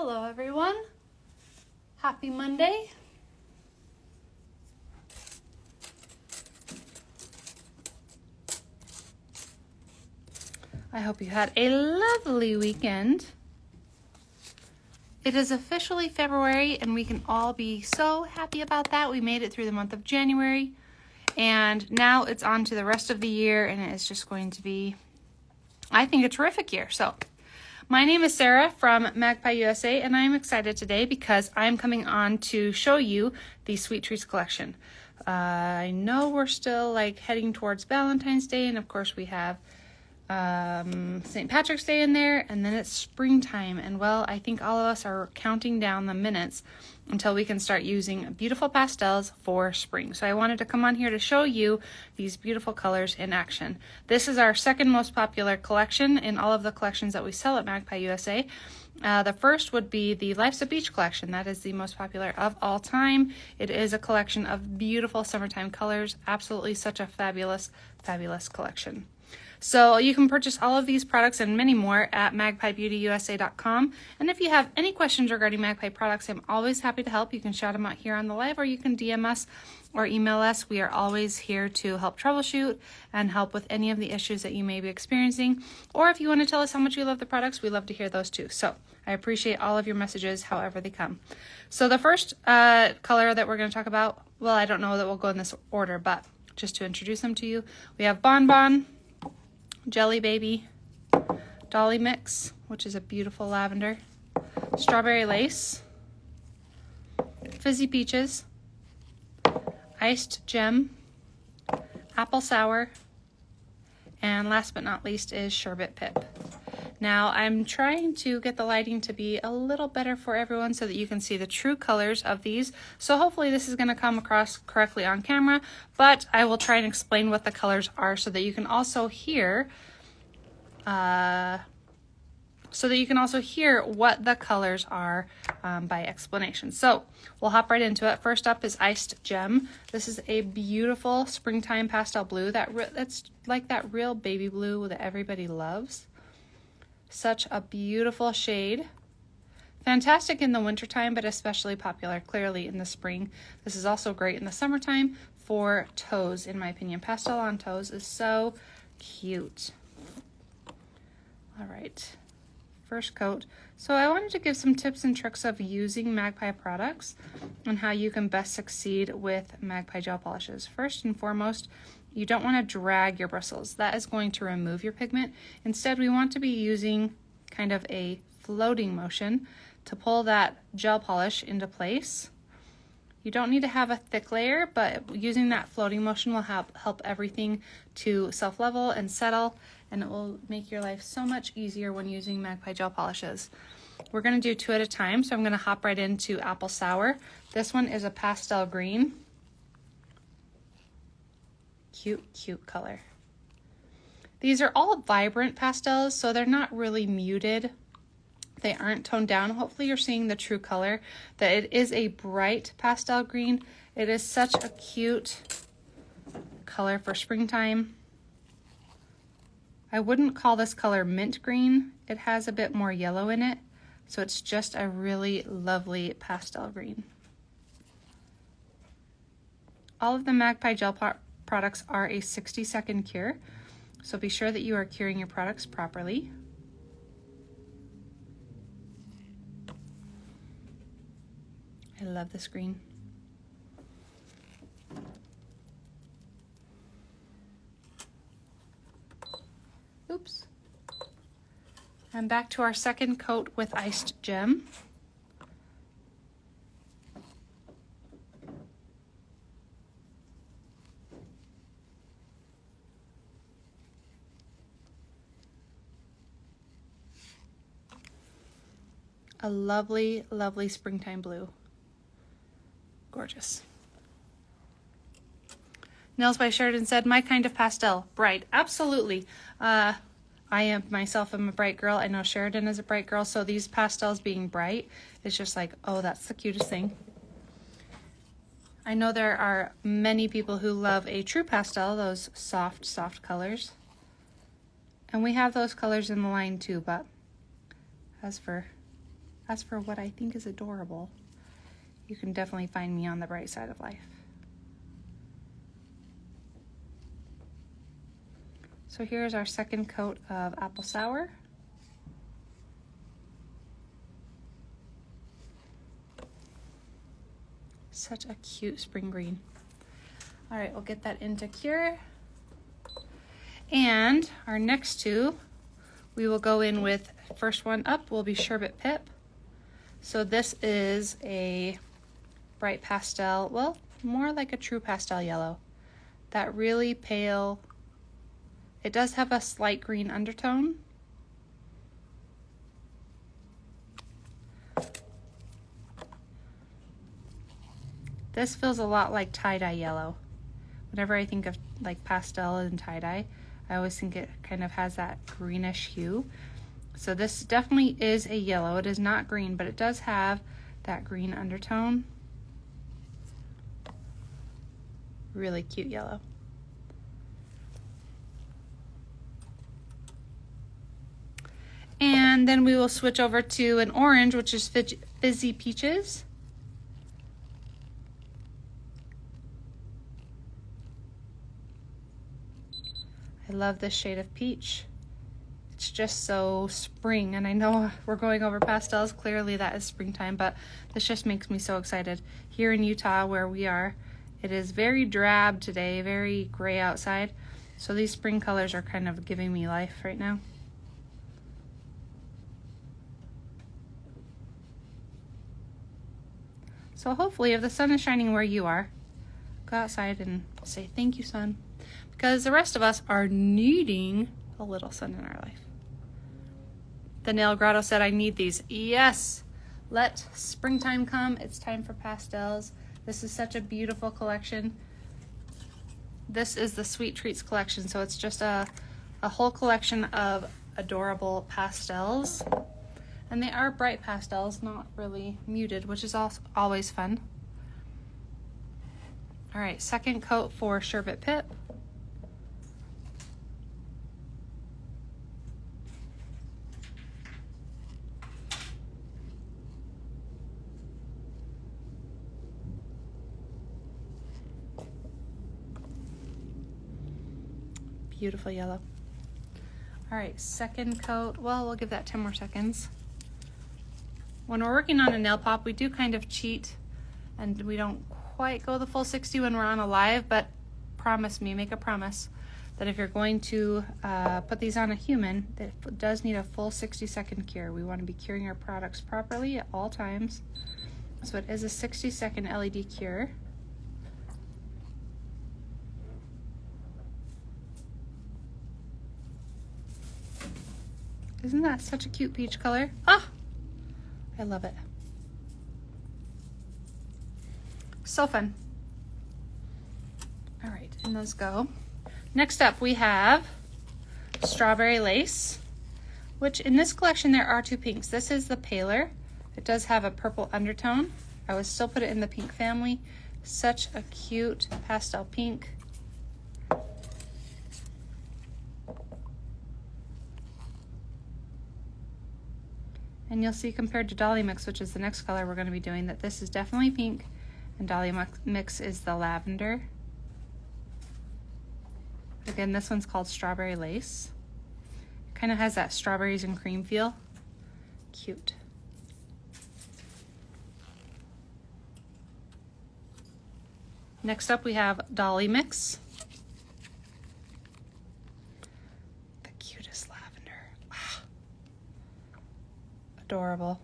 Hello everyone, happy Monday. I hope you had a lovely weekend. It is officially February and we can all be so happy about that. We made it through the month of January and now it's on to the rest of the year and it is just going to be, I think, a terrific year. So my name is Sarah from Magpie USA and I'm excited today because I'm coming on to show you the Sweet Treats collection. I know we're still heading towards Valentine's Day and of course we have St. Patrick's Day in there and then it's springtime and well, I think all of us are counting down the minutes until we can start using beautiful pastels for spring. So I wanted to come on here to show you these beautiful colors in action. This is our second most popular collection in all of the collections that we sell at Magpie USA. The first would be the Life's a Beach collection. That is the most popular of all time. It is a collection of beautiful summertime colors. Absolutely such a fabulous, fabulous collection. So you can purchase all of these products and many more at magpiebeautyusa.com. And if you have any questions regarding Magpie products, I'm always happy to help. You can shout them out here on the live or you can DM us or email us. We are always here to help troubleshoot and help with any of the issues that you may be experiencing. Or if you want to tell us how much you love the products, we love to hear those too. So I appreciate all of your messages, however they come. So the first color that we're going to talk about, well, I don't know that we'll go in this order, but just to introduce them to you, we have Bonbon, Jelly Baby, Dolly Mix, which is a beautiful lavender, Strawberry Lace, Fizzy Peaches, Iced Gem, Apple Sour, and last but not least is Sherbet Pip. Now I'm trying to get the lighting to be a little better for everyone so that you can see the true colors of these. So hopefully this is going to come across correctly on camera, but I will try and explain what the colors are so that you can also hear what the colors are by explanation. So we'll hop right into it. First up is Iced Gem. This is a beautiful springtime pastel blue that's like that real baby blue that everybody loves. Such a beautiful shade. Fantastic in the wintertime, but especially popular clearly in the spring. This is also great in the summertime for toes, in my opinion. Pastel on toes is so cute. All right, first coat. So I wanted to give some tips and tricks of using Magpie products and how you can best succeed with Magpie gel polishes. First and foremost, you don't want to drag your bristles. That is going to remove your pigment. Instead, we want to be using kind of a floating motion to pull that gel polish into place. You don't need to have a thick layer, but using that floating motion will help everything to self-level and settle, and it will make your life so much easier when using Magpie gel polishes. We're going to do two at a time, so I'm going to hop right into Apple Sour. This one is a pastel green. Cute, cute color. These are all vibrant pastels, so they're not really muted. They aren't toned down. Hopefully you're seeing the true color, that it is a bright pastel green. It is such a cute color for springtime. I wouldn't call this color mint green. It has a bit more yellow in it, so it's just a really lovely pastel green. All of the Magpie gel products are a 60-second cure, so be sure that you are curing your products properly. I love this green. Oops. And back to our second coat with Iced Gem. A lovely, lovely springtime blue. Gorgeous. Nails by Sheridan said, my kind of pastel, bright. Absolutely. I myself am a bright girl. I know Sheridan is a bright girl, so these pastels being bright is just like, oh, that's the cutest thing. I know there are many people who love a true pastel, those soft, soft colors. And we have those colors in the line too, but as for as for what I think is adorable, you can definitely find me on the bright side of life. So here's our second coat of apple sour. Such a cute spring green. All right, we'll get that into cure. And our next two, we will go in with, first one up will be Sherbet Pip. So this is a bright pastel, well, more like a true pastel yellow. That really pale, it does have a slight green undertone. This feels a lot like tie-dye yellow. Whenever I think of like pastel and tie-dye, I always think it kind of has that greenish hue. So this definitely is a yellow. It is not green, but it does have that green undertone. Really cute yellow. And then we will switch over to an orange, which is Fizzy Peaches. I love this shade of peach. It's just so spring, and I know we're going over pastels. Clearly that is springtime, but this just makes me so excited. Here in Utah where we are, it is very drab today, very gray outside. So these spring colors are kind of giving me life right now. So hopefully if the sun is shining where you are, go outside and say thank you, sun. Because the rest of us are needing a little sun in our life. The Nail Grotto said, I need these. Yes, let springtime come. It's time for pastels. This is such a beautiful collection. This is the Sweet Treats collection. So it's just a whole collection of adorable pastels. And they are bright pastels, not really muted, which is also always fun. All right, second coat for Sherbet Pip. Beautiful yellow. All right, second coat. Well, we'll give that 10 more seconds. When we're working on a nail pop, we do kind of cheat and we don't quite go the full 60 when we're on a live, but promise me, make a promise that if you're going to put these on a human, it does need a full 60-second cure. We want to be curing our products properly at all times. So it is a 60-second LED cure. Isn't that such a cute peach color? Ah, I love it. So fun. All right, and those go. Next up we have Strawberry Lace, which in this collection there are two pinks. This is the paler. It does have a purple undertone. I would still put it in the pink family. Such a cute pastel pink. And you'll see compared to Dolly Mix, which is the next color we're going to be doing, that this is definitely pink and Dolly Mix is the lavender. Again, this one's called Strawberry Lace. It kind of has that strawberries and cream feel. Cute. Next up we have Dolly Mix. The cutest lavender. Wow. Adorable.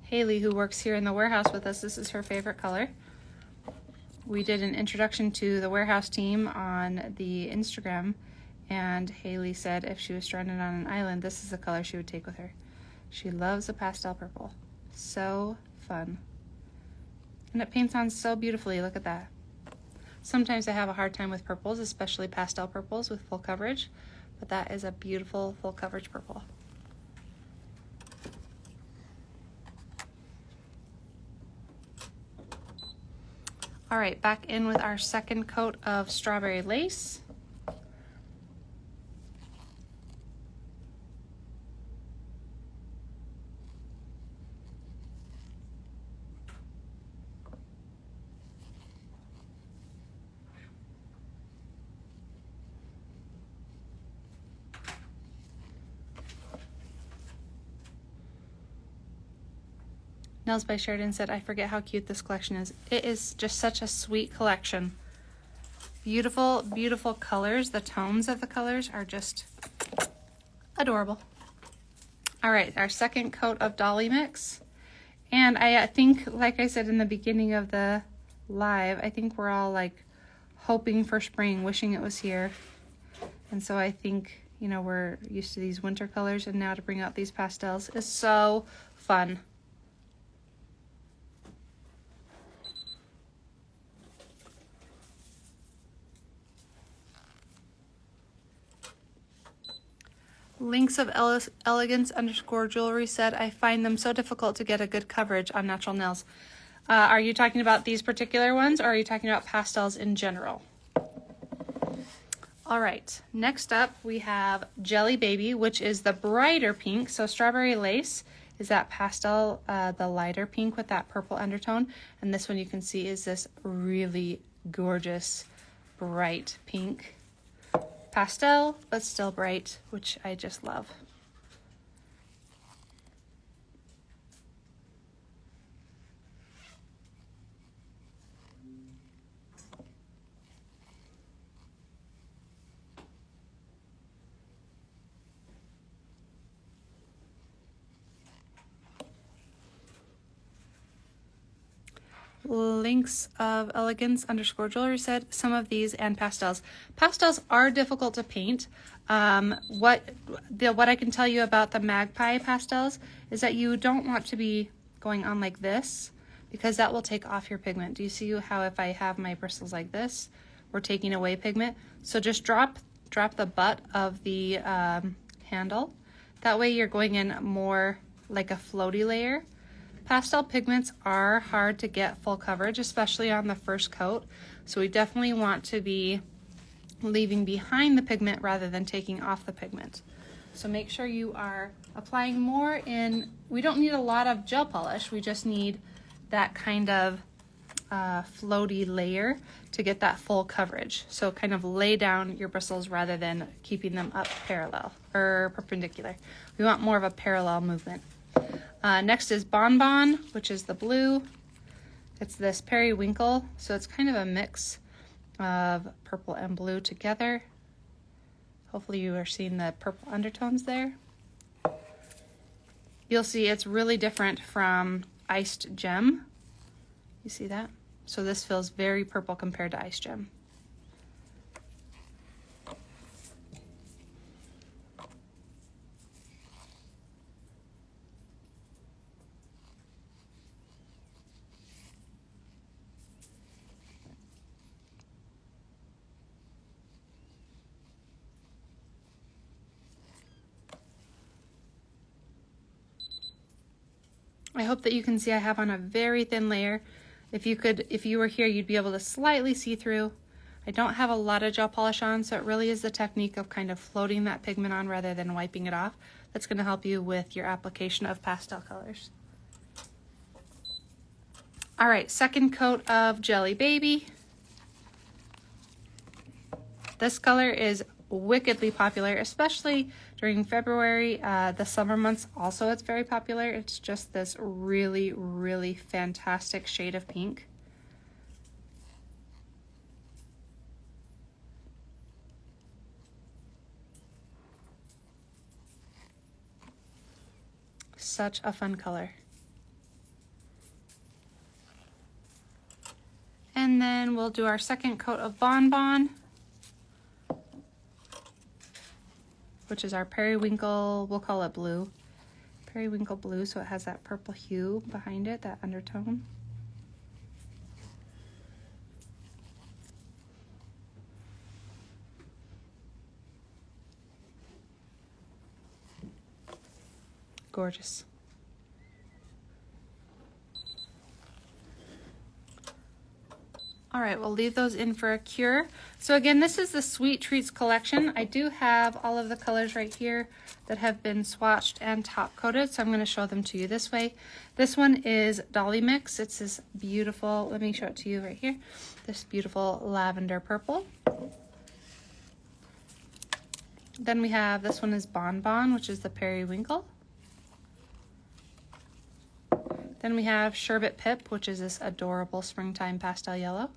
Haley, who works here in the warehouse with us, this is her favorite color. We did an introduction to the warehouse team on the Instagram, and Haley said if she was stranded on an island, this is the color she would take with her. She loves a pastel purple. So fun. And it paints on so beautifully. Look at that. Sometimes I have a hard time with purples, especially pastel purples with full coverage, but that is a beautiful full coverage purple. All right, back in with our second coat of Strawberry Lace. Nails by Sheridan said, I forget how cute this collection is. It is just such a sweet collection. Beautiful, beautiful colors. The tones of the colors are just adorable. All right, our second coat of Dolly Mix. And I think, like I said in the beginning of the live, I think we're all like hoping for spring, wishing it was here. And so I think, you know, we're used to these winter colors, and now to bring out these pastels is so fun. Links of Elegance _ jewelry said, I find them so difficult to get a good coverage on natural nails. Are you talking about these particular ones, or are you talking about pastels in general? All right, next up we have Jelly Baby, which is the brighter pink. So Strawberry Lace is that pastel, the lighter pink with that purple undertone. And this one you can see is this really gorgeous, bright pink. Pastel, but still bright, which I just love. Links of Elegance _ jewelry said, some of these and pastels. Pastels are difficult to paint. What I can tell you about the Magpie pastels is that you don't want to be going on like this, because that will take off your pigment. Do you see how if I have my bristles like this, we're taking away pigment? So just drop the butt of the handle. That way you're going in more like a floaty layer. Pastel pigments are hard to get full coverage, especially on the first coat. So we definitely want to be leaving behind the pigment rather than taking off the pigment. So make sure you are applying more in, we don't need a lot of gel polish, we just need that kind of floaty layer to get that full coverage. So kind of lay down your bristles rather than keeping them up parallel or perpendicular. We want more of a parallel movement. Next is Bonbon, which is the blue. It's this periwinkle, so it's kind of a mix of purple and blue together. Hopefully you are seeing the purple undertones there. You'll see it's really different from Iced Gem. You see that? So this feels very purple compared to Iced Gem. I hope that you can see I have on a very thin layer. If you were here, you'd be able to slightly see through. I don't have a lot of gel polish on, so it really is the technique of kind of floating that pigment on rather than wiping it off. That's going to help you with your application of pastel colors. All right, second coat of Jelly Baby. This color is wickedly popular, especially during February. The summer months also, it's very popular. It's just this really, really fantastic shade of pink. Such a fun color. And then we'll do our second coat of Bonbon, which is our periwinkle, we'll call it blue. Periwinkle blue, so it has that purple hue behind it, that undertone. Gorgeous. All right, we'll leave those in for a cure. So again, this is the Sweet Treats collection. I do have all of the colors right here that have been swatched and top coated, so I'm going to show them to you this way. This one is Dolly Mix. It's this beautiful, let me show it to you right here, this beautiful lavender purple. Then we have, this one is Bonbon, which is the periwinkle. Then we have Sherbet Pip, which is this adorable springtime pastel yellow.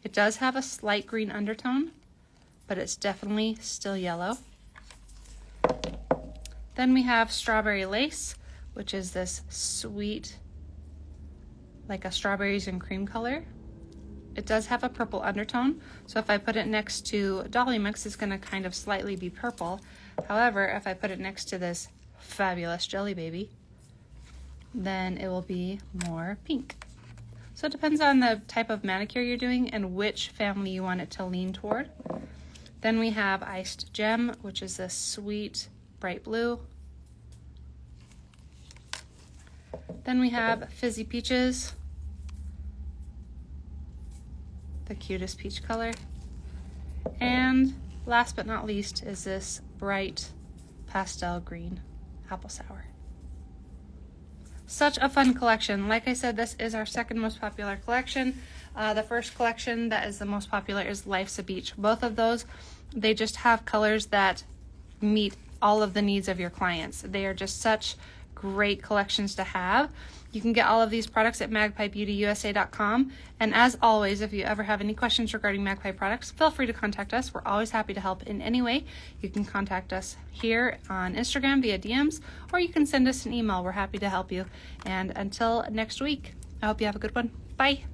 It does have a slight green undertone, but it's definitely still yellow. Then we have Strawberry Lace, which is this sweet, like a strawberries and cream color. It does have a purple undertone, so if I put it next to Dolly Mix, it's going to kind of slightly be purple. However, if I put it next to this fabulous Jelly Baby, then it will be more pink. So it depends on the type of manicure you're doing and which family you want it to lean toward. Then we have Iced Gem, which is this sweet bright blue. Then we have Fizzy Peaches, the cutest peach color. And last but not least is this bright pastel green apple sour. Such a fun collection. Like I said, this is our second most popular collection. The first collection that is the most popular is Life's a Beach. Both of those, they just have colors that meet all of the needs of your clients. They are just such great collections to have. You can get all of these products at magpiebeautyusa.com. And as always, if you ever have any questions regarding Magpie products, feel free to contact us. We're always happy to help in any way. You can contact us here on Instagram via DMs, or you can send us an email. We're happy to help you. And until next week, I hope you have a good one. Bye.